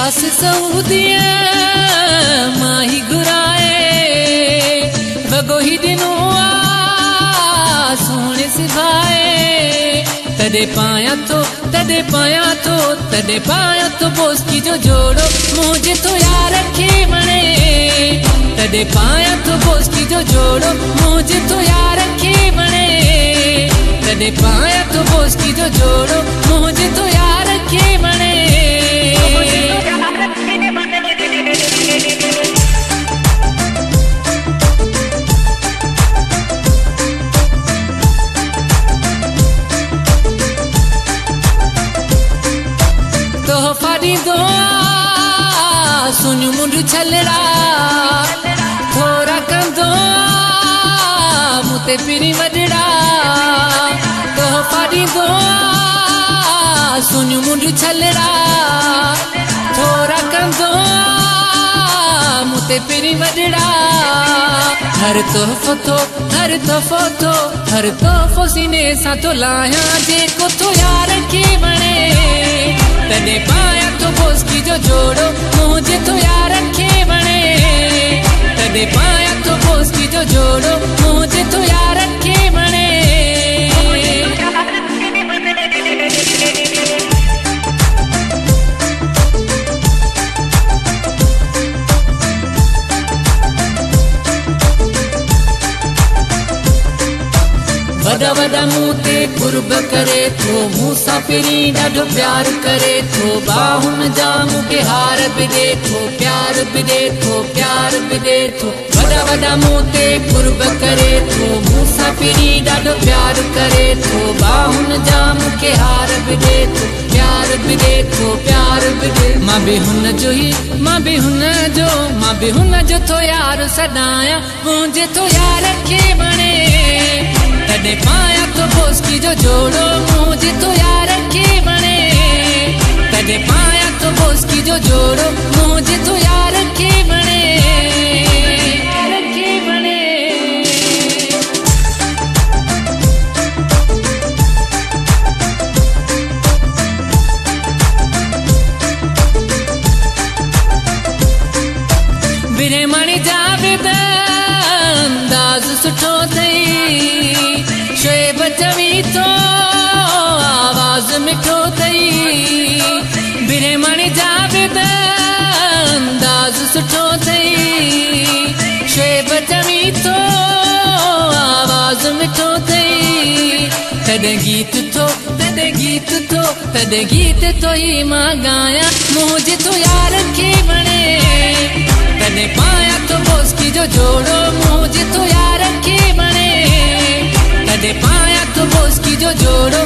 खास सऊदिया माही घुराए वगो ही दिनों सोने सिवाए तदे पाया तो बोस्की जो जोड़ो मुझे तो यार रखे बने तदे पाया तो बोस्की जो जोड़ो मुझे तो यार रखे बने तदे पाया तो बोस्की जो जोड़ो मुझे तो यार रखे बने तोहफा दो सुन मुंड छलड़ा थोड़ा कंदो मुते पिरी वडड़ा तोहफा दो सुन मुंड छलड़ा थोड़ा कंदो मुते पिरी वडड़ा हर तोहफो सीने सा तो लाया जेको तो यार के बने तदे पाया तो बोस्की जो जोड़ो मुझे तो यार रखे बने तदे पाया तो बोस्की जो जोड़ो मुझे तो यार रखे बने वदा वदा मूते कुर्ब करे तो मुसाफिरी ॾाढो प्यार करे तो बाहुन जा मुके हार भी दे तो प्यार भी दे तो वदा वदा मूते कुर्ब करे तो मुसाफिरी ॾाढो प्यार करे तो बाहुन जा मुके हार भी दे तो प्यार भी दे मां भी हुन जो तो यार सदाया मुझे तो यार रखे बने तदे पाया तो बोस्की जो जोड़ो मुझे तो यार रखे बने तदे पाया तो बोस्की जो जोड़ो मुझे तो यार रखे बने बिरे मणि जावेद अंदाज सुठो थई शोएब चवी तो आवाज मिठो थई बिरे मणि जावेद अंदाज सुठो थई शोएब चवी तो आवाज मिठो थई तदे गीत तो ही मां गाया मुझे तो यार रखे बने तदे पाया तो बोस्की जो जोड़ो मुझे तो यार रखे बने तदे पाया तो बोस्की जो जोड़ो